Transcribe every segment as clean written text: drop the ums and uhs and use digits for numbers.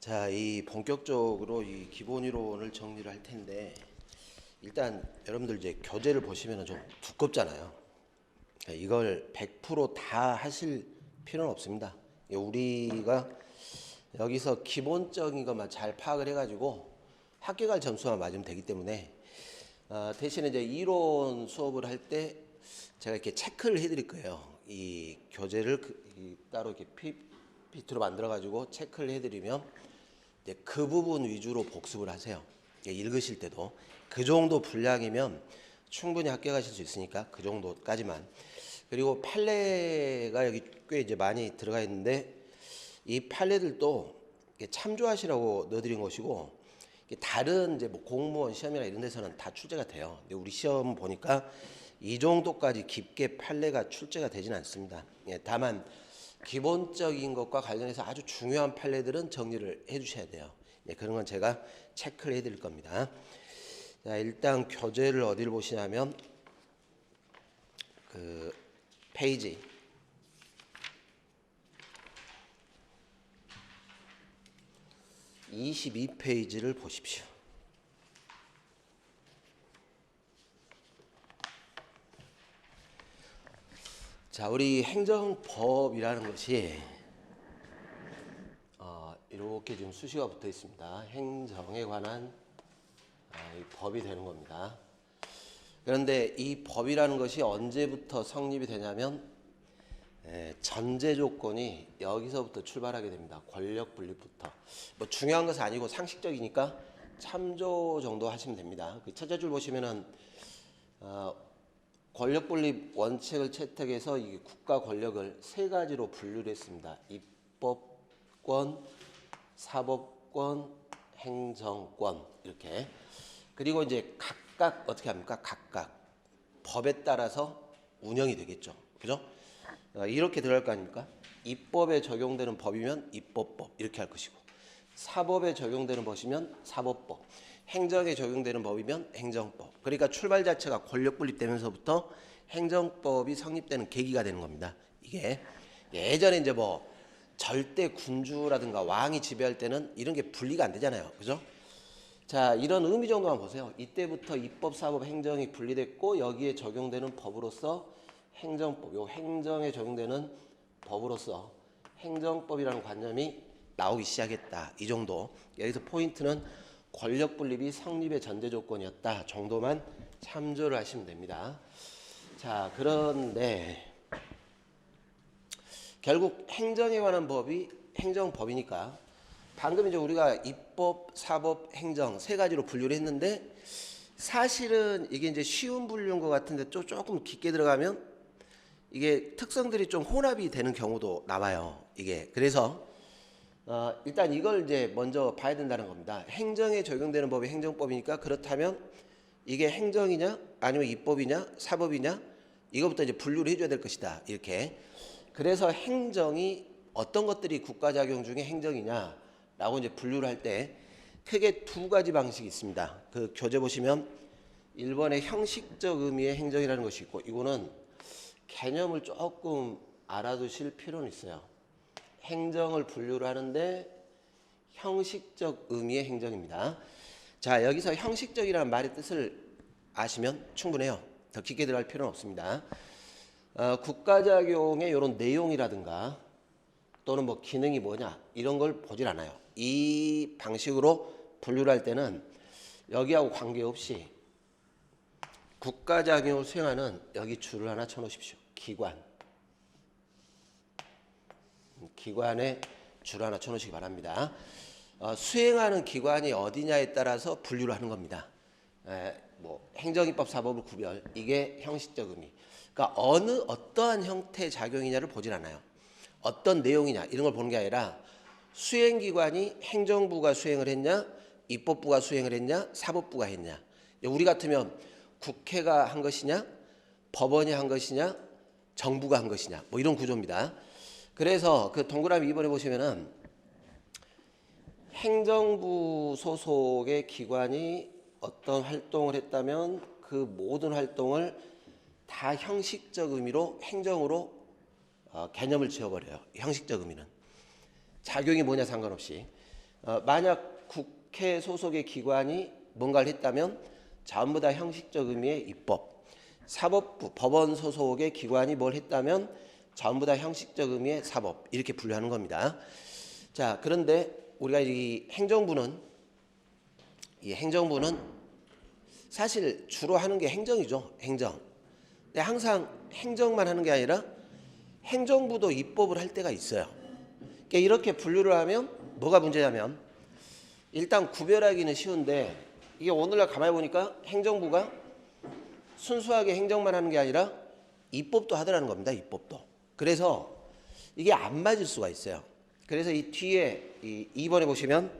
자, 이 본격적으로 이 기본 이론을 정리를 할 텐데 일단 여러분들 이제 교재를 보시면 좀 두껍잖아요. 이걸 100%다 하실 필요는 없습니다. 우리가 여기서 기본적인 것만 잘 파악을 해가지고 학교 갈 점수만 맞으면 되기 때문에 대신에 이제 이론 수업을 할 때 제가 이렇게 체크를 해드릴 거예요. 이 교재를 따로 이렇게 PPT로 만들어가지고 체크를 해드리면 이제 그 부분 위주로 복습을 하세요. 읽으실 때도 그 정도 분량이면 충분히 합격하실 수 있으니까 그 정도까지만. 그리고 판례가 여기 꽤 이제 많이 들어가 있는데 이 판례들도 참조하시라고 넣어드린 것이고 다른 이제 뭐 공무원 시험이나 이런 데서는 다 출제가 돼요. 근데 우리 시험 보니까 이 정도까지 깊게 판례가 출제가 되지는 않습니다. 다만 기본적인 것과 관련해서 아주 중요한 판례들은 정리를 해주셔야 돼요. 그런 건 제가 체크를 해드릴 겁니다. 자, 일단 교재를 어디를 보시냐면 그 페이지 22페이지를 보십시오. 자, 우리 행정법이라는 것이 이렇게 지금 수식어가 붙어 있습니다. 행정에 관한 이 법이 되는 겁니다. 그런데 이 법이라는 것이 언제부터 성립이 되냐면 전제 조건이 여기서부터 출발하게 됩니다. 권력 분립부터. 뭐 중요한 것은 아니고 상식적이니까 참조 정도 하시면 됩니다. 그 첫째 줄 보시면은 권력 분립 원칙을 채택해서 이 국가 권력을 세 가지로 분류를 했습니다. 입법권, 사법권, 행정권 이렇게. 그리고 이제 각각 어떻게 합니까? 각각 법에 따라서 운영이 되겠죠. 그죠? 이렇게 들어갈 거 아닙니까? 입법에 적용되는 법이면 입법법 이렇게 할 것이고, 사법에 적용되는 법이면 사법법, 행정에 적용되는 법이면 행정법. 그러니까 출발 자체가 권력 분립되면서부터 행정법이 성립되는 계기가 되는 겁니다. 이게 예전에 이제 뭐 절대 군주라든가 왕이 지배할 때는 이런 게 분리가 안 되잖아요. 그죠? 자, 이런 의미 정도만 보세요. 이때부터 입법, 사법, 행정이 분리됐고 여기에 적용되는 법으로서 행정법, 요 행정에 적용되는 법으로서 행정법이라는 관념이 나오기 시작했다. 이 정도. 여기서 포인트는 권력 분립이 성립의 전제 조건이었다 정도만 참조를 하시면 됩니다. 자, 그런데 결국 행정에 관한 법이 행정법이니까 방금 이제 우리가 입법, 사법, 행정 세 가지로 분류를 했는데 사실은 이게 이제 쉬운 분류인 것 같은데 또 조금 깊게 들어가면 이게 특성들이 좀 혼합이 되는 경우도 나와요. 이게 그래서 일단 이걸 이제 먼저 봐야 된다는 겁니다. 행정에 적용되는 법이 행정법이니까 그렇다면 이게 행정이냐 아니면 입법이냐 사법이냐 이거부터 이제 분류를 해줘야 될 것이다. 이렇게. 그래서 행정이 어떤 것들이 국가작용 중에 행정이냐라고 이제 분류를 할 때 크게 두 가지 방식이 있습니다. 그 교재 보시면 1번의 형식적 의미의 행정이라는 것이 있고, 이거는 개념을 조금 알아두실 필요는 있어요. 행정을 분류를 하는데 형식적 의미의 행정입니다. 자, 여기서 형식적이라는 말의 뜻을 아시면 충분해요. 더 깊게 들어갈 필요는 없습니다. 국가작용의 이런 내용이라든가 또는 뭐 기능이 뭐냐 이런 걸 보질 않아요. 이 방식으로 분류를 할 때는 여기하고 관계없이 국가작용을 수행하는 여기 줄을 하나 쳐놓으십시오. 기관. 기관에 줄 하나 쳐놓으시기 바랍니다. 수행하는 기관이 어디냐에 따라서 분류를 하는 겁니다. 뭐 행정입법 사법을 구별, 이게 형식적 의미. 그러니까 어떠한 형태의 작용이냐를 보질 않아요. 어떤 내용이냐 이런 걸 보는 게 아니라 수행기관이 행정부가 수행을 했냐, 입법부가 수행을 했냐, 사법부가 했냐. 우리 같으면 국회가 한 것이냐, 법원이 한 것이냐, 정부가 한 것이냐, 뭐 이런 구조입니다. 그래서 그 동그라미 2번에 보시면은 행정부 소속의 기관이 어떤 활동을 했다면 그 모든 활동을 다 형식적 의미로 행정으로 개념을 지어버려요. 형식적 의미는. 작용이 뭐냐 상관없이. 만약 국회 소속의 기관이 뭔가를 했다면 전부 다 형식적 의미의 입법. 사법부, 법원 소속의 기관이 뭘 했다면 전부 다 형식적 의미의 사법. 이렇게 분류하는 겁니다. 자, 그런데 우리가 이 행정부는 사실 주로 하는 게 행정이죠. 행정. 근데 항상 행정만 하는 게 아니라 행정부도 입법을 할 때가 있어요. 그러니까 이렇게 분류를 하면 뭐가 문제냐면 일단 구별하기는 쉬운데 이게 오늘날 가만히 보니까 행정부가 순수하게 행정만 하는 게 아니라 입법도 하더라는 겁니다. 입법도. 그래서 이게 안 맞을 수가 있어요. 그래서 이 뒤에 2번에 보시면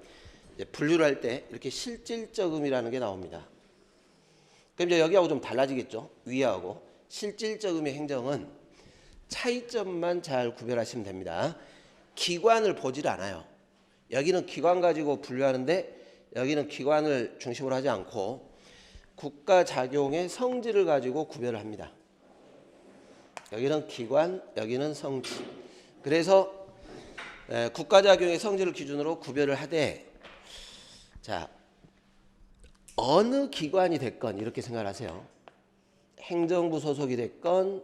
분류를 할 때 이렇게 실질적 의미라는 게 나옵니다. 그럼 이제 여기하고 좀 달라지겠죠. 위하고. 실질적 의미 행정은 차이점만 잘 구별하시면 됩니다. 기관을 보질 않아요. 여기는 기관 가지고 분류하는데 여기는 기관을 중심으로 하지 않고 국가 작용의 성질을 가지고 구별을 합니다. 여기는 기관, 여기는 성질. 그래서 국가 작용의 성질을 기준으로 구별을 하되, 자, 어느 기관이 됐건 이렇게 생각하세요. 행정부 소속이 됐건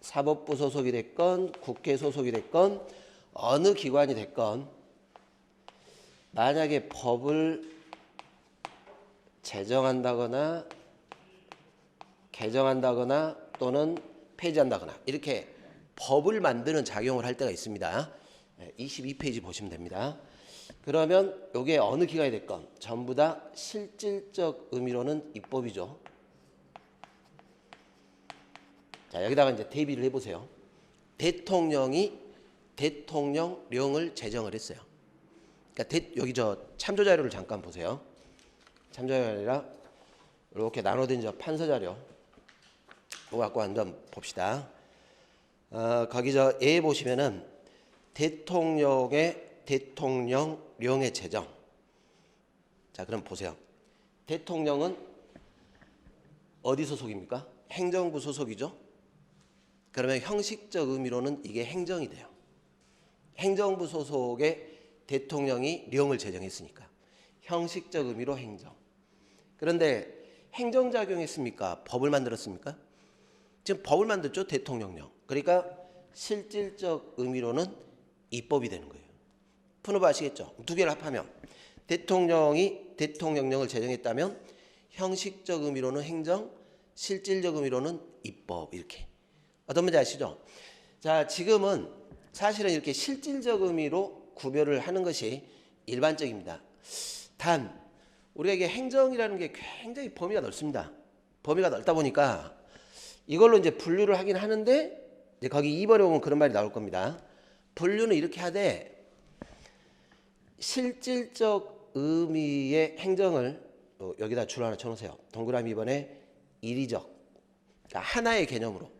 사법부 소속이 됐건 국회 소속이 됐건 어느 기관이 됐건 만약에 법을 제정한다거나 개정한다거나 또는 폐지한다거나 이렇게 법을 만드는 작용을 할 때가 있습니다. 22페이지 보시면 됩니다. 그러면 이게 어느 기관이 됐건 전부 다 실질적 의미로는 입법이죠. 자, 여기다가 이제 대비를 해보세요. 대통령이 대통령령을 제정을 했어요. 그러니까 여기 저 참조 자료를 잠깐 보세요. 참조 자료가 아니라 이렇게 나눠진 저 판서 자료. 이거 갖고 한번 봅시다. 거기 저 A에 보시면은 대통령령의 제정. 자, 그럼 보세요. 대통령은 어디 소속입니까? 행정부 소속이죠. 그러면 형식적 의미로는 이게 행정이 돼요. 행정부 소속의 대통령이 령을 제정했으니까 형식적 의미로 행정. 그런데 행정작용했습니까? 법을 만들었습니까? 지금 법을 만들죠. 대통령령. 그러니까 실질적 의미로는 입법이 되는 거예요. 푸는 거 아시겠죠? 두 개를 합하면 대통령이 대통령령을 제정했다면 형식적 의미로는 행정, 실질적 의미로는 입법. 이렇게. 어떤 문제 아시죠? 자, 지금은 사실은 이렇게 실질적 의미로 구별을 하는 것이 일반적입니다. 단 우리가 이게 행정이라는 게 굉장히 범위가 넓습니다. 범위가 넓다 보니까 이걸로 이제 분류를 하긴 하는데 이제 거기 2번에 보면 그런 말이 나올 겁니다. 분류는 이렇게 하되 실질적 의미의 행정을 여기다 줄 하나 쳐놓으세요. 동그라미 2번에 이리적. 그러니까 하나의 개념으로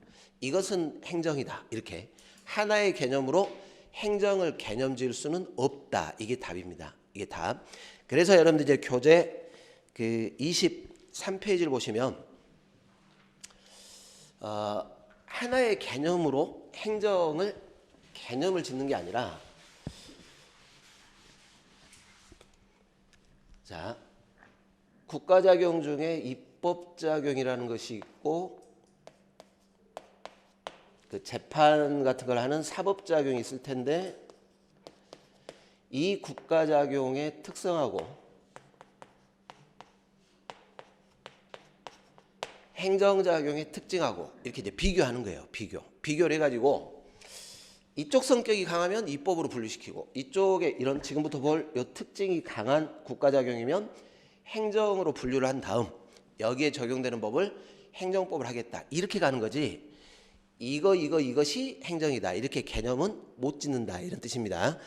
이것은 행정이다. 이렇게 하나의 개념으로 행정을 개념 지을 수는 없다. 이게 답입니다. 이게 답. 그래서 여러분들 이제 교재 그 23페이지를 보시면 하나의 개념으로 개념을 짓는 게 아니라 자, 국가작용 중에 입법작용이라는 것이 있고 그 재판 같은 걸 하는 사법작용이 있을 텐데 이 국가작용의 특성하고 행정작용의 특징하고 이렇게 이제 비교하는 거예요. 비교를 해가지고 이쪽 성격이 강하면 입법으로 분류시키고 이쪽에 이런 지금부터 볼 이 특징이 강한 국가작용이면 행정으로 분류를 한 다음 여기에 적용되는 법을 행정법을 하겠다. 이렇게 가는 거지. 이것이 행정이다. 이렇게 개념은 못 짓는다. 이런 뜻입니다.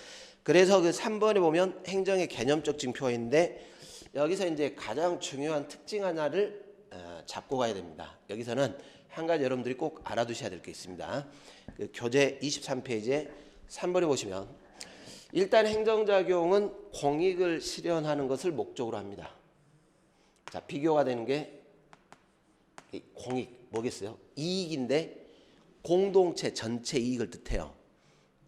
그래서 그 3번에 보면 행정의 개념적 징표가 있는데 여기서 이제 가장 중요한 특징 하나를 잡고 가야 됩니다. 여기서는 한 가지 여러분들이 꼭 알아두셔야 될 게 있습니다. 그 교재 23페이지에 3번에 보시면 일단 행정작용은 공익을 실현하는 것을 목적으로 합니다. 자, 비교가 되는 게 공익 뭐겠어요? 이익인데 공동체 전체 이익을 뜻해요.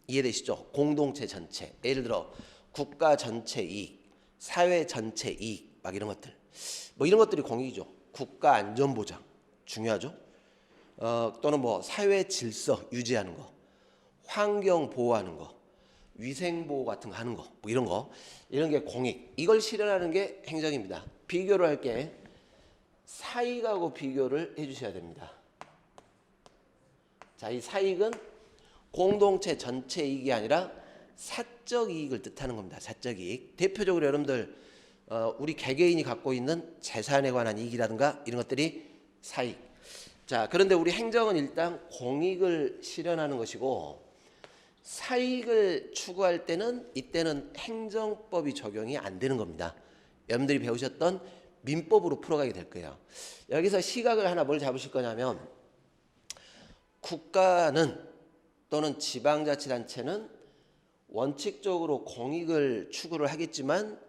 이해되시죠? 공동체 전체. 예를 들어 국가 전체 이익, 사회 전체 이익, 막 이런 것들. 뭐 이런 것들이 공익이죠. 국가 안전 보장 중요하죠. 또는 뭐 사회 질서 유지하는 거, 환경 보호하는 거, 위생 보호 같은 거 하는 거, 뭐 이런 게 공익. 이걸 실현하는 게 행정입니다. 비교를 할게. 사익하고 비교를 해주셔야 됩니다. 자, 이 사익은 공동체 전체 이익이 아니라 사적 이익을 뜻하는 겁니다. 사적 이익. 대표적으로 여러분들 우리 개개인이 갖고 있는 재산에 관한 이익이라든가 이런 것들이 사익. 자, 그런데 우리 행정은 일단 공익을 실현하는 것이고 사익을 추구할 때는 이때는 행정법이 적용이 안 되는 겁니다. 여러분들이 배우셨던 민법으로 풀어가게 될 거예요. 여기서 시각을 하나 뭘 잡으실 거냐면 국가는 또는 지방자치단체는 원칙적으로 공익을 추구를 하겠지만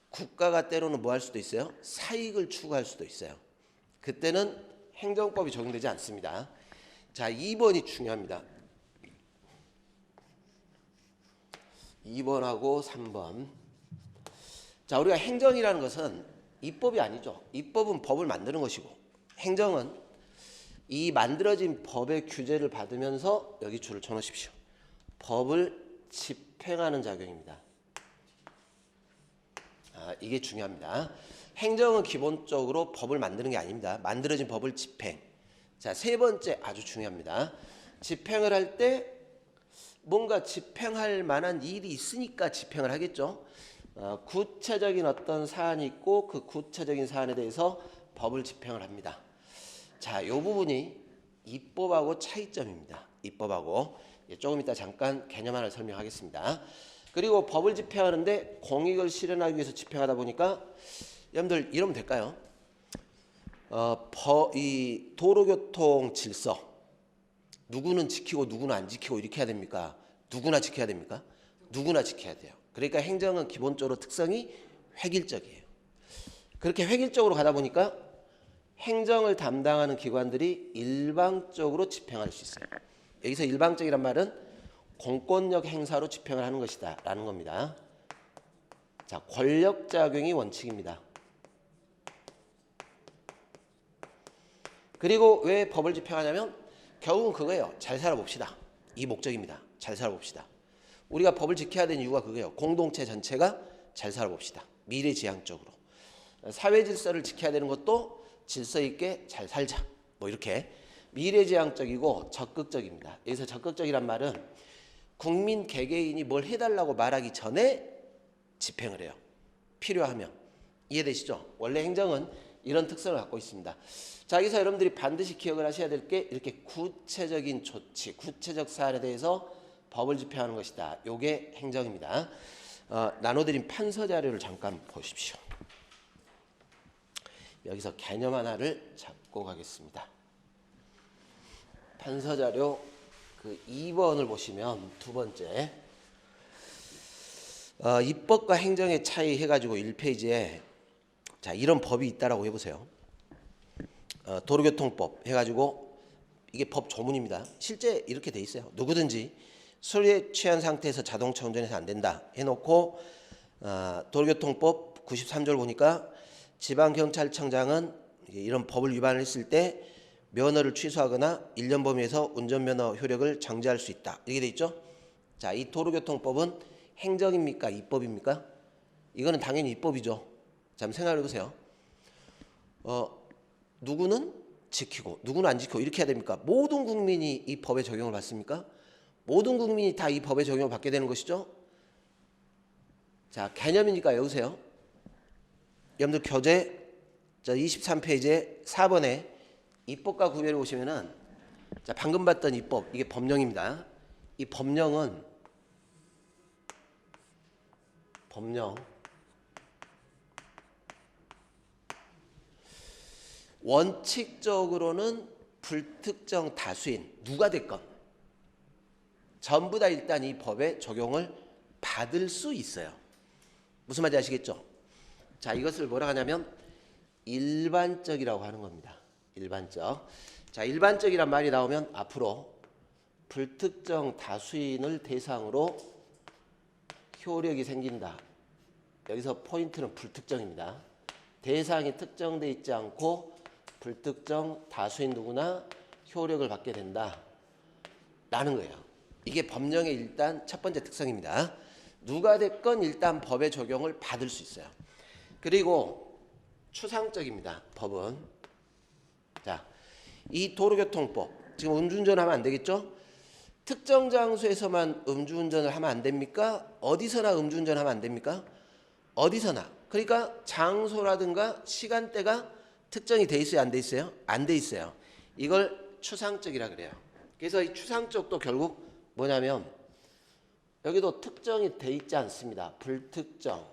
국가가 때로는 뭐 할 수도 있어요? 사익을 추구할 수도 있어요. 그때는 행정법이 적용되지 않습니다. 자, 2번이 중요합니다. 2번하고 3번. 자, 우리가 행정이라는 것은 입법이 아니죠. 입법은 법을 만드는 것이고 행정은 이 만들어진 법의 규제를 받으면서 여기 줄을 쳐놓으십시오. 법을 집행하는 작용입니다. 이게 중요합니다. 행정은 기본적으로 법을 만드는 게 아닙니다. 만들어진 법을 집행. 자, 세 번째 아주 중요합니다. 집행을 할 때 뭔가 집행할 만한 일이 있으니까 집행을 하겠죠. 구체적인 어떤 사안이 있고 그 구체적인 사안에 대해서 법을 집행을 합니다. 자, 이 부분이 입법하고 차이점입니다. 입법하고 조금 이따 잠깐 개념 하나를 설명하겠습니다. 그리고 법을 집행하는데 공익을 실현하기 위해서 집행하다 보니까 여러분들 이러면 될까요? 이 도로교통 질서 누구는 지키고 누구는 안 지키고 이렇게 해야 됩니까? 누구나 지켜야 됩니까? 누구나 지켜야 돼요. 그러니까 행정은 기본적으로 특성이 획일적이에요. 그렇게 획일적으로 가다 보니까 행정을 담당하는 기관들이 일방적으로 집행할 수 있어요. 여기서 일방적이란 말은 공권력 행사로 집행을 하는 것이다 라는 겁니다. 자, 권력작용이 원칙입니다. 그리고 왜 법을 집행하냐면 결국은 그거예요. 잘 살아봅시다. 이 목적입니다. 잘 살아봅시다. 우리가 법을 지켜야 되는 이유가 그거예요. 공동체 전체가 잘 살아봅시다. 미래지향적으로. 사회 질서를 지켜야 되는 것도 질서 있게 잘 살자. 뭐 이렇게 미래지향적이고 적극적입니다. 여기서 적극적이란 말은 국민 개개인이 뭘 해달라고 말하기 전에 집행을 해요. 필요하면. 이해되시죠? 원래 행정은 이런 특성을 갖고 있습니다. 자, 여기서 여러분들이 반드시 기억을 하셔야 될 게 이렇게 구체적인 조치, 구체적 사안에 대해서 법을 집행하는 것이다. 이게 행정입니다. 나눠드린 판서 자료를 잠깐 보십시오. 여기서 개념 하나를 잡고 가겠습니다. 판서 자료 그 2번을 보시면 두 번째 입법과 행정의 차이 해가지고 1페이지에 자, 이런 법이 있다라고 해보세요. 도로교통법 해가지고 이게 법 조문입니다. 실제 이렇게 돼 있어요. 누구든지 술에 취한 상태에서 자동차 운전해서 안 된다 해놓고 도로교통법 93조를 보니까 지방경찰청장은 이런 법을 위반을 했을 때 면허를 취소하거나 1년 범위에서 운전면허 효력을 정지할 수 있다. 이렇게 돼 있죠. 자, 이 도로교통법은 행정입니까? 입법입니까? 이거는 당연히 입법이죠. 자, 한번 생각해 보세요. 누구는 지키고 누구는 안 지키고 이렇게 해야 됩니까? 모든 국민이 이 법의 적용을 받습니까? 모든 국민이 다 이 법의 적용을 받게 되는 것이죠. 자, 개념이니까 여보세요. 여러분들 교재 23페이지에 4번에 입법과 구별을 보시면은 자, 방금 봤던 입법 이게 법령입니다. 이 법령 원칙적으로는 불특정 다수인 누가 됐건 전부 다 일단 이 법의 적용을 받을 수 있어요. 무슨 말인지 아시겠죠? 자, 이것을 뭐라 하냐면 일반적이라고 하는 겁니다. 일반적. 자, 일반적이란 말이 나오면 앞으로 불특정 다수인을 대상으로 효력이 생긴다. 여기서 포인트는 불특정입니다. 대상이 특정돼 있지 않고 불특정 다수인 누구나 효력을 받게 된다 라는 거예요. 이게 법령의 일단 첫 번째 특성입니다. 누가 됐건 일단 법의 적용을 받을 수 있어요. 그리고 추상적입니다. 법은. 자, 이 도로교통법 지금 음주운전하면 안 되겠죠? 특정 장소에서만 음주운전을 하면 안 됩니까? 어디서나 음주운전하면 안 됩니까? 어디서나. 그러니까 장소라든가 시간대가 특정이 돼 있어요, 안 돼 있어요? 안 돼 있어요. 이걸 추상적이라 그래요. 그래서 이 추상적도 결국 뭐냐면 여기도 특정이 돼 있지 않습니다. 불특정.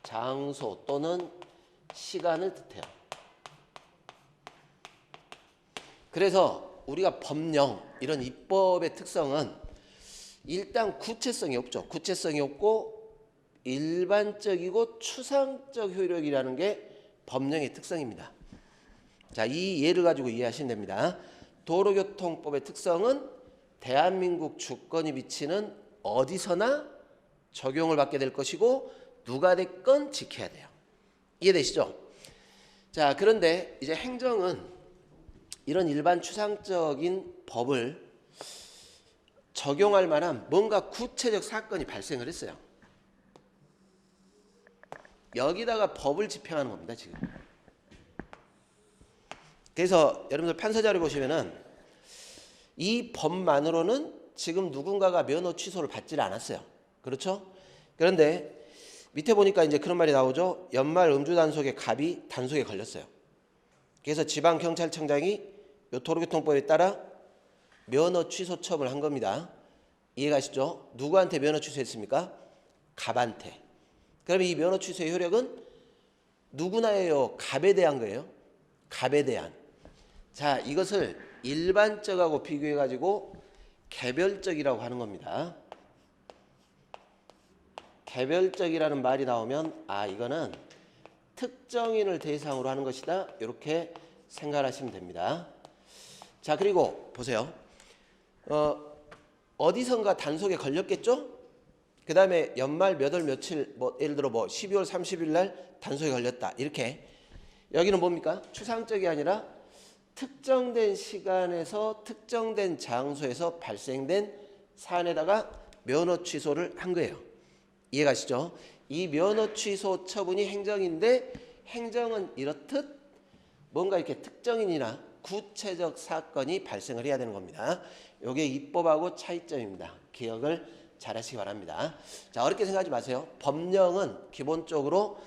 장소 또는 시간을 뜻해요. 그래서 우리가 법령 이런 입법의 특성은 일단 구체성이 없죠. 구체성이 없고 일반적이고 추상적 효력이라는 게 법령의 특성입니다. 자, 이 예를 가지고 이해하시면 됩니다. 도로교통법의 특성은 대한민국 주권이 비치는 어디서나 적용을 받게 될 것이고 누가 됐건 지켜야 돼요. 이해되시죠? 자, 그런데 이제 행정은 이런 일반 추상적인 법을 적용할 만한 뭔가 구체적 사건이 발생을 했어요. 여기다가 법을 집행하는 겁니다, 지금. 그래서 여러분들 판서자를 보시면은 이 법만으로는 지금 누군가가 면허 취소를 받지를 않았어요. 그렇죠? 그런데 밑에 보니까 이제 그런 말이 나오죠. 연말 음주 단속에 갑이 단속에 걸렸어요. 그래서 지방경찰청장이 요 도로교통법에 따라 면허 취소 처분을 한 겁니다. 이해가시죠? 누구한테 면허 취소했습니까? 갑한테. 그럼 이 면허 취소의 효력은 누구나예요? 갑에 대한 거예요. 갑에 대한. 자, 이것을 일반적하고 비교해가지고 개별적이라고 하는 겁니다. 개별적이라는 말이 나오면 아, 이거는 특정인을 대상으로 하는 것이다. 이렇게 생각하시면 됩니다. 자, 그리고 보세요. 어디선가 단속에 걸렸겠죠? 그 다음에 연말 몇 월 며칠, 뭐 예를 들어 뭐 12월 30일 날 단속에 걸렸다. 이렇게. 여기는 뭡니까? 추상적이 아니라 특정된 시간에서 특정된 장소에서 발생된 사안에다가 면허 취소를 한 거예요. 이해가시죠? 이 면허 취소 처분이 행정인데 행정은 이렇듯 뭔가 이렇게 특정인이나 구체적 사건이 발생을 해야 되는 겁니다. 이게 입법하고 차이점입니다. 기억을 잘 하시기 바랍니다. 자, 어렵게 생각하지 마세요. 법령은 기본적으로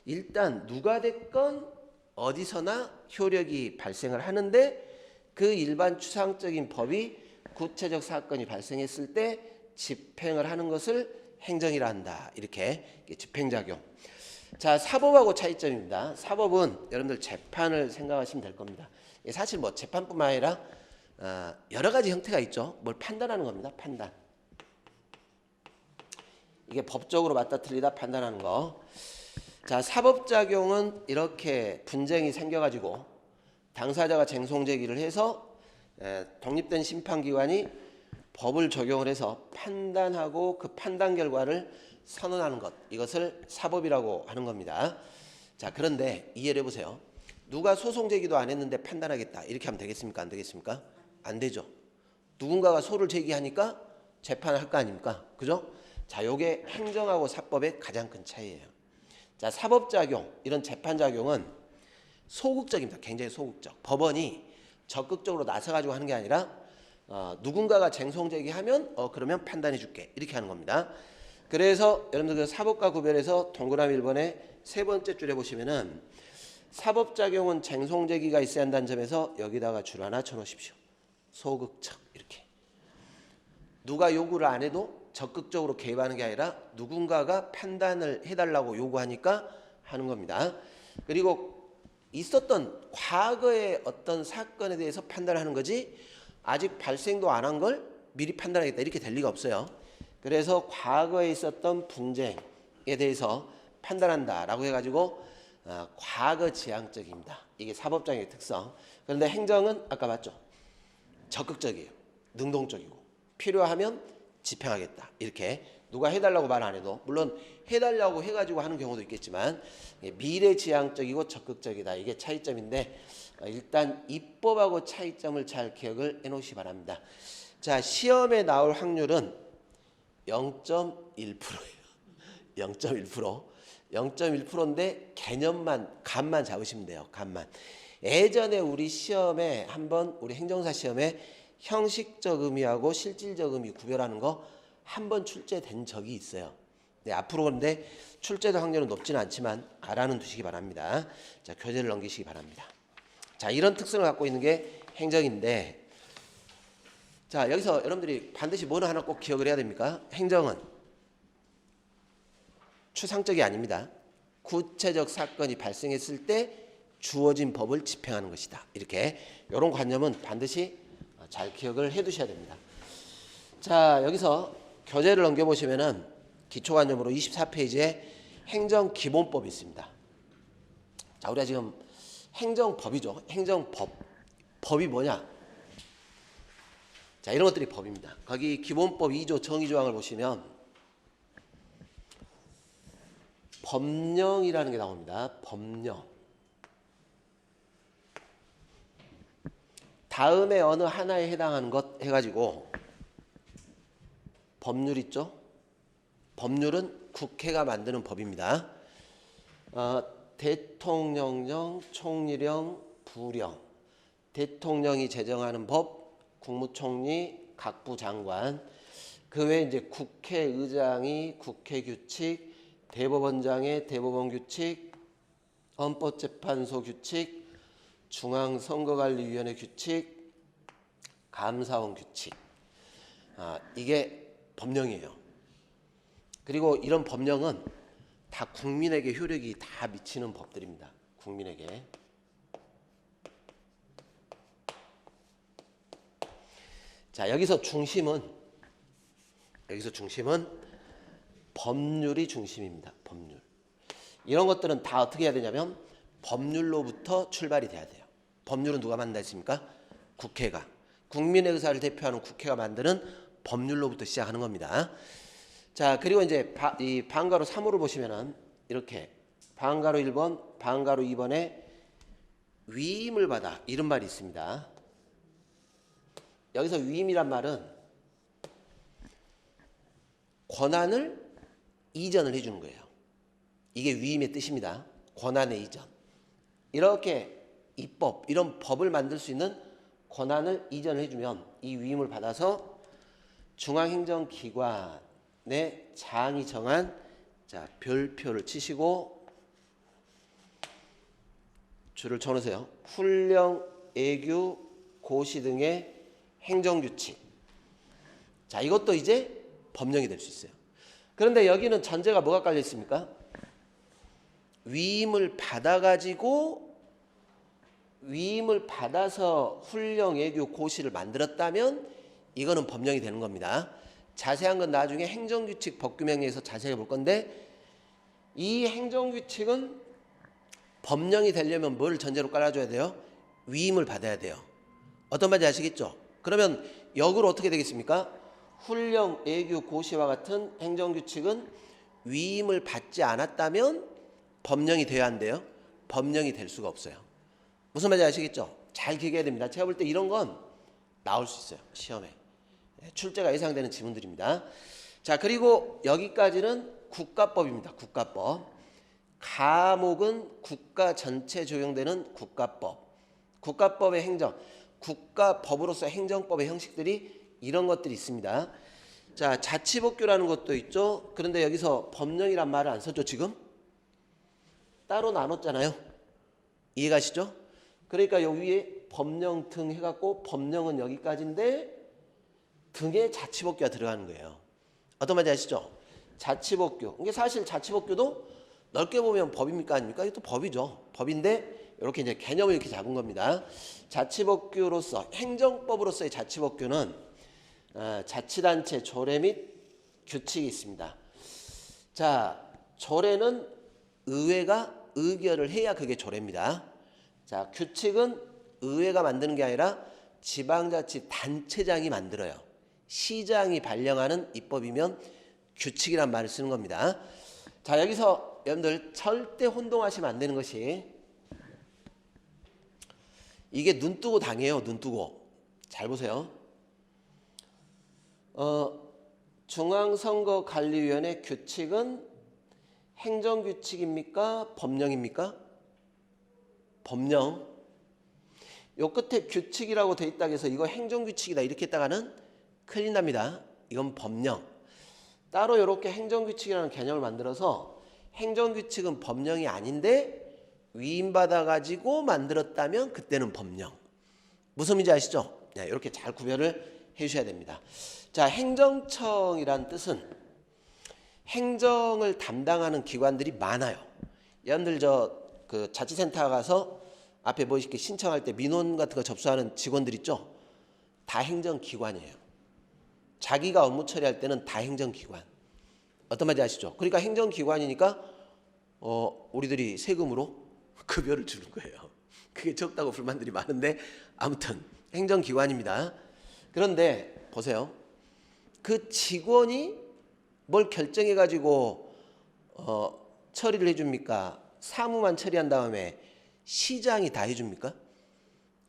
일단 누가 됐건 어디서나 효력이 발생을 하는데 그 일반 추상적인 법이 구체적 사건이 발생했을 때 집행을 하는 것을 행정이라 한다. 이렇게 집행작용. 자, 사법하고 차이점입니다. 사법은 여러분들 재판을 생각하시면 될 겁니다. 사실 뭐 재판뿐만 아니라 여러 가지 형태가 있죠. 뭘 판단하는 겁니다. 판단. 이게 법적으로 맞다 틀리다 판단하는 거. 자, 사법작용은 이렇게 분쟁이 생겨가지고 당사자가 쟁송제기를 해서 독립된 심판기관이 법을 적용을 해서 판단하고 그 판단 결과를 선언하는 것, 이것을 사법이라고 하는 겁니다. 자, 그런데 이해를 해보세요. 누가 소송 제기도 안 했는데 판단하겠다 이렇게 하면 되겠습니까? 안 되겠습니까? 안 되죠. 누군가가 소를 제기하니까 재판을 할 거 아닙니까? 그죠? 자, 요게 행정하고 사법의 가장 큰 차이예요. 자, 사법작용, 이런 재판작용은 소극적입니다. 굉장히 소극적. 법원이 적극적으로 나서가지고 하는 게 아니라 누군가가 쟁송 제기하면 그러면 판단해 줄게 이렇게 하는 겁니다. 그래서 여러분들 그 사법과 구별해서 동그라미 1번의 세 번째 줄에 보시면은 사법작용은 쟁송 제기가 있어야 한다는 점에서 여기다가 줄 하나 쳐놓으십시오. 소극적 이렇게. 누가 요구를 안 해도 적극적으로 개입하는 게 아니라 누군가가 판단을 해달라고 요구하니까 하는 겁니다. 그리고 있었던 과거의 어떤 사건에 대해서 판단하는 거지 아직 발생도 안 한 걸 미리 판단하겠다 이렇게 될 리가 없어요. 그래서 과거에 있었던 분쟁에 대해서 판단한다라고 해가지고 과거 지향적입니다. 이게 사법장의 특성. 그런데 행정은 아까 봤죠. 적극적이에요. 능동적이고. 필요하면 집행하겠다. 이렇게 누가 해달라고 말 안 해도, 물론 해달라고 해가지고 하는 경우도 있겠지만 미래지향적이고 적극적이다. 이게 차이점인데 일단 입법하고 차이점을 잘 기억을 해놓으시기 바랍니다. 자, 시험에 나올 확률은 0.1%예요. 0.1%. 0.1%인데 개념만, 감만 잡으시면 돼요. 감만. 예전에 우리 시험에 한번, 우리 행정사 시험에 형식적 의미하고 실질적 의미 구별하는 거 한번 출제된 적이 있어요. 네, 앞으로 그런데 출제될 확률은 높지는 않지만 알아는 두시기 바랍니다. 자, 교재를 넘기시기 바랍니다. 자, 이런 특성을 갖고 있는 게 행정인데, 자, 여기서 여러분들이 반드시 뭐를 하나 꼭 기억을 해야 됩니까? 행정은 추상적이 아닙니다. 구체적 사건이 발생했을 때 주어진 법을 집행하는 것이다. 이렇게 이런 관념은 반드시 잘 기억을 해 두셔야 됩니다. 자, 여기서 교재를 넘겨보시면은 기초관념으로 24페이지에 행정기본법이 있습니다. 자, 우리가 지금 행정법이죠. 행정법. 법이 뭐냐? 자, 이런 것들이 법입니다. 거기 기본법 2조 정의조항을 보시면 법령이라는 게 나옵니다. 법령. 다음에 어느 하나에 해당하는 것 해가지고 법률 있죠? 법률은 국회가 만드는 법입니다. 대통령령, 총리령, 부령. 대통령이 제정하는 법, 국무총리, 각부 장관. 그 외에 이제 국회의장이 국회 규칙, 대법원장의 대법원 규칙, 헌법재판소 규칙, 중앙선거관리위원회 규칙, 감사원 규칙. 이게 법령이에요. 그리고 이런 법령은 다 국민에게 효력이 다 미치는 법들입니다. 국민에게. 자, 여기서 중심은 법률이 중심입니다. 법률. 이런 것들은 다 어떻게 해야 되냐면 법률로부터 출발이 돼야 돼요. 법률은 누가 만들었습니까? 국회가. 국민의 의사를 대표하는 국회가 만드는 법률로부터 시작하는 겁니다. 자, 그리고 이제 이 방가로 3호를 보시면은 이렇게 방가로 1번, 방가로 2번에 위임을 받아 이런 말이 있습니다. 여기서 위임이란 말은 권한을 이전을 해주는 거예요. 이게 위임의 뜻입니다. 권한의 이전. 이렇게 입법, 이런 법을 만들 수 있는 권한을 이전해 주면 이 위임을 받아서 중앙행정기관의 장이 정한, 자, 별표를 치시고 줄을 쳐놓으세요. 훈령, 애교, 고시 등의 행정규칙. 자, 이것도 이제 법령이 될 수 있어요. 그런데 여기는 전제가 뭐가 깔려 있습니까? 위임을 받아서 훈령, 애교, 고시를 만들었다면 이거는 법령이 되는 겁니다. 자세한 건 나중에 행정규칙 법규명령에서 자세히 볼 건데, 이 행정규칙은 법령이 되려면 뭘 전제로 깔아줘야 돼요? 위임을 받아야 돼요. 어떤 말인지 아시겠죠? 그러면 역으로 어떻게 되겠습니까? 훈령, 애교, 고시와 같은 행정규칙은 위임을 받지 않았다면 법령이 돼야 한대요. 법령이 될 수가 없어요. 무슨 말인지 아시겠죠? 잘 기억해야 됩니다. 제가 볼 때 이런 건 나올 수 있어요. 시험에. 출제가 예상되는 지문들입니다. 자, 그리고 여기까지는 국가법입니다. 국가법. 가목은 국가 전체 적용되는 국가법. 국가법의 행정. 국가법으로서 행정법의 형식들이 이런 것들이 있습니다. 자, 자치법규라는 것도 있죠. 그런데 여기서 법령이란 말을 안 썼죠, 지금? 따로 나눴잖아요. 이해가시죠? 그러니까 여기 위에 법령 등 해갖고 법령은 여기까지인데 등에 자치법규가 들어가는 거예요. 어떤 말인지 아시죠? 자치법규. 이게 사실 자치법규도 넓게 보면 법입니까 아닙니까? 이것도 법이죠. 법인데 이렇게 이제 개념을 이렇게 잡은 겁니다. 자치법규로서, 행정법으로서의 자치법규는 자치단체 조례 및 규칙이 있습니다. 자, 조례는 의회가 의결을 해야 그게 조례입니다. 자, 규칙은 의회가 만드는 게 아니라 지방자치단체장이 만들어요. 시장이 발령하는 입법이면 규칙이란 말을 쓰는 겁니다. 자, 여기서 여러분들 절대 혼동하시면 안 되는 것이 이게 눈뜨고 당해요. 눈뜨고. 잘 보세요. 중앙선거관리위원회 규칙은 행정규칙입니까? 법령입니까? 법령. 요 끝에 규칙이라고 돼 있다고 해서 이거 행정규칙이다 이렇게 했다가는 큰일 납니다. 이건 법령. 따로 이렇게 행정규칙이라는 개념을 만들어서 행정규칙은 법령이 아닌데 위임받아 가지고 만들었다면 그때는 법령. 무슨 의미인지 아시죠? 네, 이렇게 잘 구별을 해주셔야 됩니다. 자, 행정청이란 뜻은 행정을 담당하는 기관들이 많아요. 여러분들 그 자치센터 가서 앞에 보이시게 신청할 때 민원 같은 거 접수하는 직원들 있죠? 다 행정기관이에요. 자기가 업무 처리할 때는 다 행정기관. 어떤 말인지 아시죠? 그러니까 행정기관이니까 우리들이 세금으로 급여를 주는 거예요. 그게 적다고 불만들이 많은데 아무튼 행정기관입니다. 그런데 보세요. 그 직원이 뭘 결정해가지고 처리를 해줍니까? 사무만 처리한 다음에 시장이 다 해줍니까?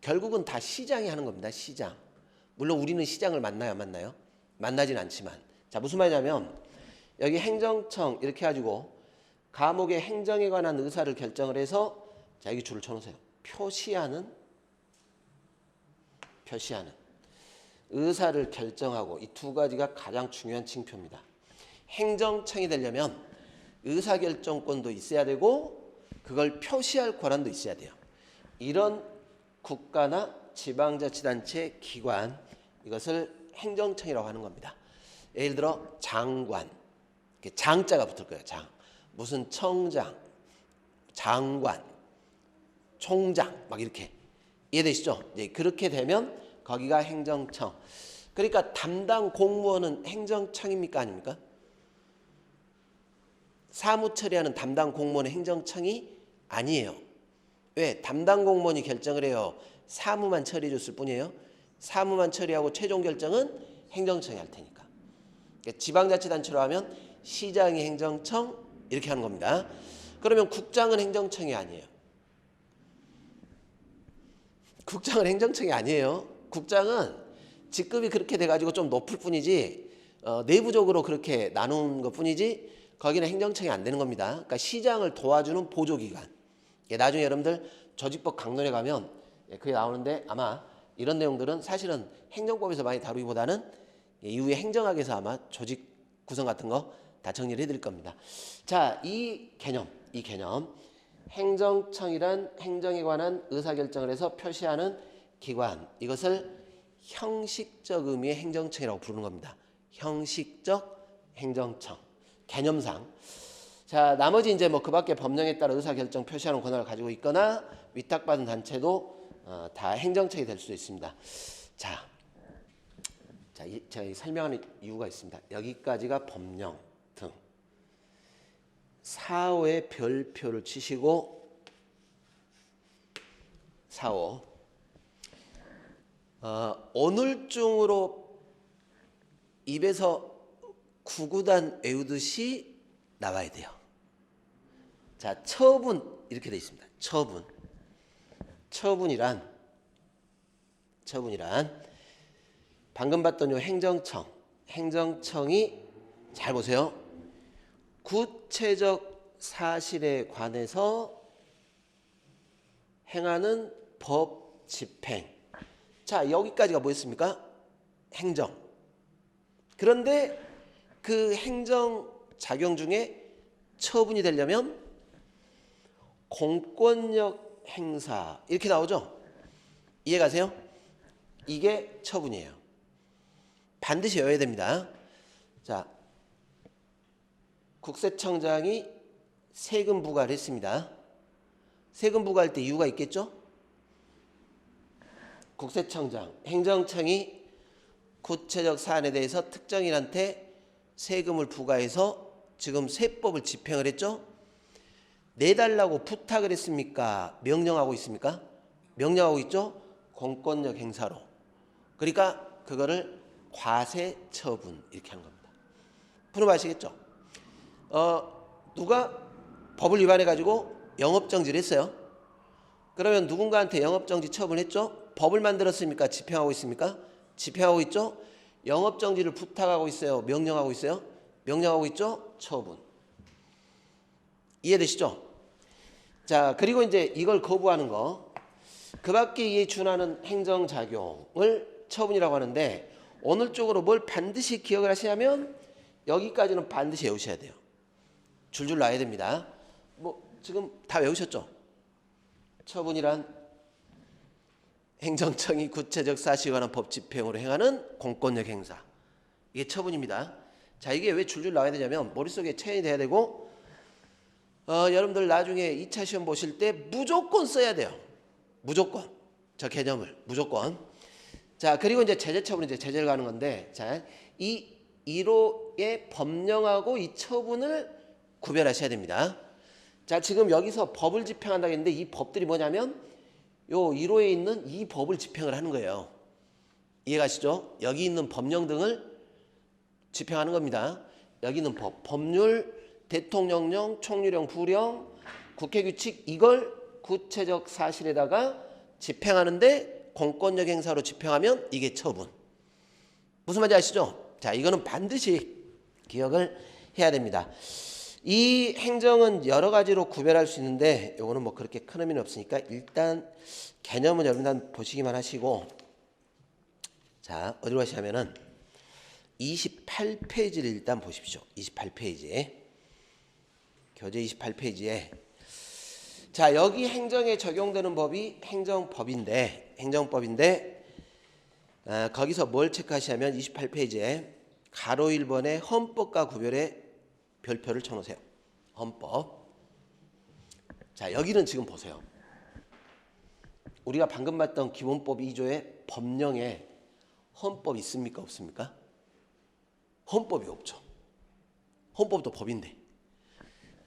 결국은 다 시장이 하는 겁니다. 시장. 물론 우리는 시장을 만나요, 안 만나요? 만나진 않지만. 자, 무슨 말이냐면 여기 행정청 이렇게 해가지고 감옥의 행정에 관한 의사를 결정을 해서 자, 여기 줄을 쳐놓으세요. 표시하는 의사를 결정하고 이 두 가지가 가장 중요한 징표입니다. 행정청이 되려면 의사결정권도 있어야 되고 그걸 표시할 권한도 있어야 돼요. 이런 국가나 지방자치단체 기관 이것을 행정청이라고 하는 겁니다. 예를 들어 장관, 장자가 붙을 거예요. 장. 무슨 청장, 장관, 총장 막 이렇게 이해되시죠? 네, 그렇게 되면 거기가 행정청. 그러니까 담당 공무원은 행정청입니까 아닙니까? 사무 처리하는 담당 공무원은 행정청이 아니에요. 왜? 담당 공무원이 결정을 해요. 사무만 처리해 줬을 뿐이에요. 사무만 처리하고 최종 결정은 행정청이 할 테니까. 그러니까 지방자치단체로 하면 시장이 행정청 이렇게 하는 겁니다. 그러면 국장은 행정청이 아니에요. 국장은 행정청이 아니에요. 국장은 직급이 그렇게 돼가지고 좀 높을 뿐이지 내부적으로 그렇게 나눈 것 뿐이지 거기는 행정청이 안 되는 겁니다. 그러니까 시장을 도와주는 보조기관. 나중에 여러분들 조직법 강론에 가면 그게 나오는데 아마 이런 내용들은 사실은 행정법에서 많이 다루기보다는 이후에 행정학에서 아마 조직 구성 같은 거 다 정리를 해드릴 겁니다. 자, 이 개념 행정청이란 행정에 관한 의사결정을 해서 표시하는 기관 이것을 형식적 의미의 행정청이라고 부르는 겁니다. 형식적 행정청 개념상. 자, 나머지 이제 뭐 그밖에 법령에 따라 의사결정 표시하는 권한을 가지고 있거나 위탁받은 단체도 다 행정청이 될 수도 있습니다. 자, 제가 설명하는 이유가 있습니다. 여기까지가 법령 등 4호의 별표를 치시고 4호 오늘 중으로 입에서 구구단 외우듯이 나와야 돼요. 자, 처분 이렇게 되어 있습니다. 처분이란 방금 봤던 요 행정청이 잘 보세요. 구체적 사실에 관해서 행하는 법 집행. 자, 여기까지가 뭐였습니까? 행정. 그런데 그 행정 작용 중에 처분이 되려면 공권력 행사 이렇게 나오죠? 이해가세요? 이게 처분이에요. 반드시 외워야 됩니다. 자, 국세청장이 세금 부과를 했습니다. 세금 부과할 때 이유가 있겠죠? 국세청장, 행정청이 구체적 사안에 대해서 특정인한테 세금을 부과해서 지금 세법을 집행을 했죠? 내달라고 부탁을 했습니까? 명령하고 있습니까? 명령하고 있죠? 공권력 행사로. 그러니까 그거를 과세 처분 이렇게 하는 겁니다. 푸는 아시겠죠? 누가 법을 위반해 가지고 영업정지를 했어요. 그러면 누군가한테 영업정지 처분했죠? 법을 만들었습니까? 집행하고 있습니까? 집행하고 있죠? 영업정지를 부탁하고 있어요? 명령하고 있어요? 명령하고 있죠? 처분. 이해되시죠? 자, 그리고 이제 이걸 거부하는 거, 그 밖에 이에 준하는 행정작용을 처분이라고 하는데, 오늘 쪽으로 뭘 반드시 기억을 하시냐면 여기까지는 반드시 외우셔야 돼요. 줄줄 놔야 됩니다. 뭐 지금 다 외우셨죠? 처분이란 행정청이 구체적 사실에 관한 법 집행으로 행하는 공권력 행사. 이게 처분입니다. 자, 이게 왜 줄줄 나와야 되냐면 머릿속에 체인이 돼야 되고, 여러분들 나중에 2차 시험 보실 때 무조건 써야 돼요. 무조건. 저 개념을 무조건. 자, 그리고 이제 제재 처분, 이제 제재를 가는 건데, 자, 이 1호의 법령하고 이 처분을 구별하셔야 됩니다. 자, 지금 여기서 법을 집행한다고 했는데 이 법들이 뭐냐면 요 1호에 있는 이 법을 집행을 하는 거예요. 이해가시죠? 여기 있는 법령 등을 집행하는 겁니다. 여기 있는 법, 법률, 대통령령, 총리령, 부령, 국회규칙, 이걸 구체적 사실에다가 집행하는데 공권력 행사로 집행하면 이게 처분. 무슨 말인지 아시죠? 자, 이거는 반드시 기억을 해야 됩니다. 이 행정은 여러 가지로 구별할 수 있는데 요거는 뭐 그렇게 큰 의미는 없으니까 일단 개념은 여러분 보시기만 하시고, 자, 어디로 가시냐면은 28페이지를 일단 보십시오. 28페이지. 교재 28페이지에, 자, 여기 행정에 적용되는 법이 행정법인데 거기서 뭘 체크하시냐면 28페이지에 가로 1번에 헌법과 구별의 별표를 쳐놓으세요. 헌법. 자, 여기는 지금 보세요. 우리가 방금 봤던 기본법 2조의 법령에 헌법 있습니까? 없습니까? 헌법이 없죠. 헌법도 법인데.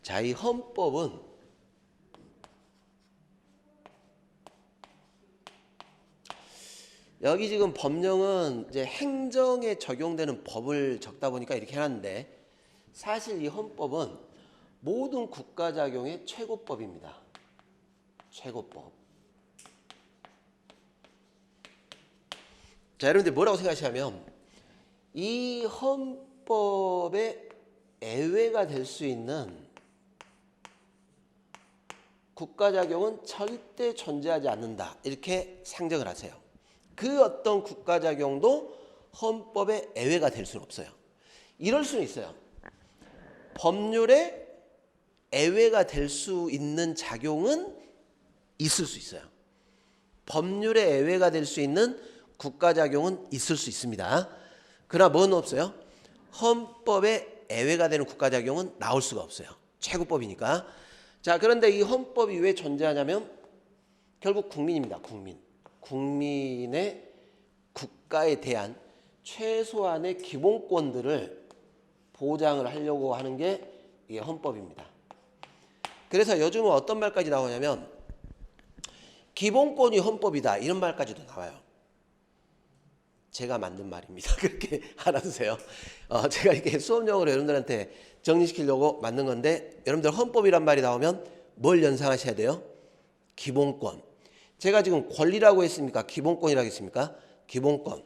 자, 이 헌법은 여기 지금 법령은 이제 행정에 적용되는 법을 적다 보니까 이렇게 해놨는데, 사실 이 헌법은 모든 국가작용의 최고법입니다. 최고법. 자, 여러분들 뭐라고 생각하시냐면 이 헌법의 애외가 될 수 있는 국가작용은 절대 존재하지 않는다, 이렇게 상정을 하세요. 그 어떤 국가작용도 헌법의 애외가 될 수는 없어요. 이럴 수는 있어요. 법률의 애외가 될 수 있는 작용은 있을 수 있어요. 법률의 애외가 될 수 있는 국가작용은 있을 수 있습니다. 그러나 뭐는 없어요? 헌법의 애외가 되는 국가작용은 나올 수가 없어요. 최고법이니까. 자, 그런데 이 헌법이 왜 존재하냐면 결국 국민입니다. 국민의 국가에 대한 최소한의 기본권들을 보장을 하려고 하는 게 이게 헌법입니다. 그래서 요즘은 어떤 말까지 나오냐면 기본권이 헌법이다, 이런 말까지도 나와요. 제가 만든 말입니다. 그렇게 알아두세요. 제가 이렇게 수업용어로 여러분들한테 정리시키려고 만든 건데, 여러분들 헌법이란 말이 나오면 뭘 연상하셔야 돼요? 기본권. 제가 지금 권리라고 했습니까? 기본권이라고 했습니까? 기본권.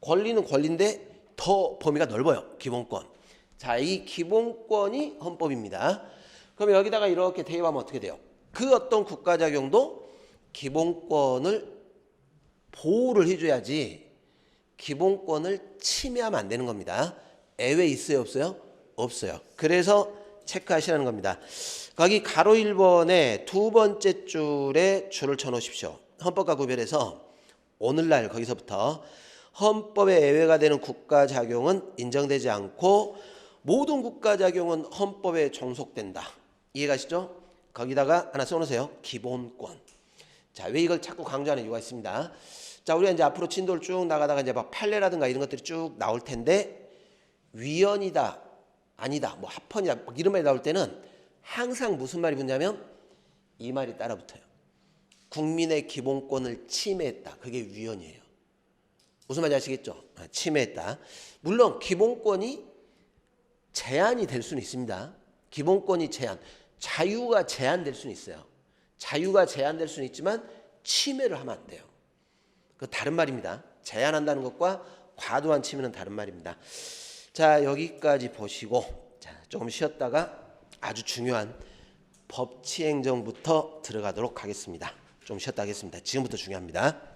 권리는 권리인데 더 범위가 넓어요. 기본권. 자, 이 기본권이 헌법입니다. 그럼 여기다가 이렇게 대입하면 어떻게 돼요? 그 어떤 국가작용도 기본권을 보호를 해줘야지 기본권을 침해하면 안 되는 겁니다. 애외 있어요? 없어요? 없어요. 그래서 체크하시라는 겁니다. 거기 가로 1번에 두 번째 줄에 줄을 쳐놓으십시오. 헌법과 구별해서 오늘날 거기서부터 헌법의 애외가 되는 국가작용은 인정되지 않고 모든 국가작용은 헌법에 종속된다. 이해가시죠? 거기다가 하나 써놓으세요. 기본권. 자, 왜 이걸 자꾸 강조하는 이유가 있습니다. 자, 우리가 이제 앞으로 진도를 쭉 나가다가 이제 막 판례라든가 이런 것들이 쭉 나올 텐데, 위헌이다, 아니다, 뭐 합헌이다, 뭐 이런 말이 나올 때는 항상 무슨 말이 붙냐면 이 말이 따라 붙어요. 국민의 기본권을 침해했다. 그게 위헌이에요. 무슨 말인지 아시겠죠? 침해했다. 물론 기본권이 제한이 될 수는 있습니다. 기본권이 제한, 자유가 제한될 수는 있어요. 자유가 제한될 수는 있지만 침해를 하면 안 돼요. 그 다른 말입니다. 제한한다는 것과 과도한 침해는 다른 말입니다. 자, 여기까지 보시고 자, 조금 쉬었다가 아주 중요한 법치행정부터 들어가도록 하겠습니다. 좀 쉬었다 하겠습니다. 지금부터 중요합니다.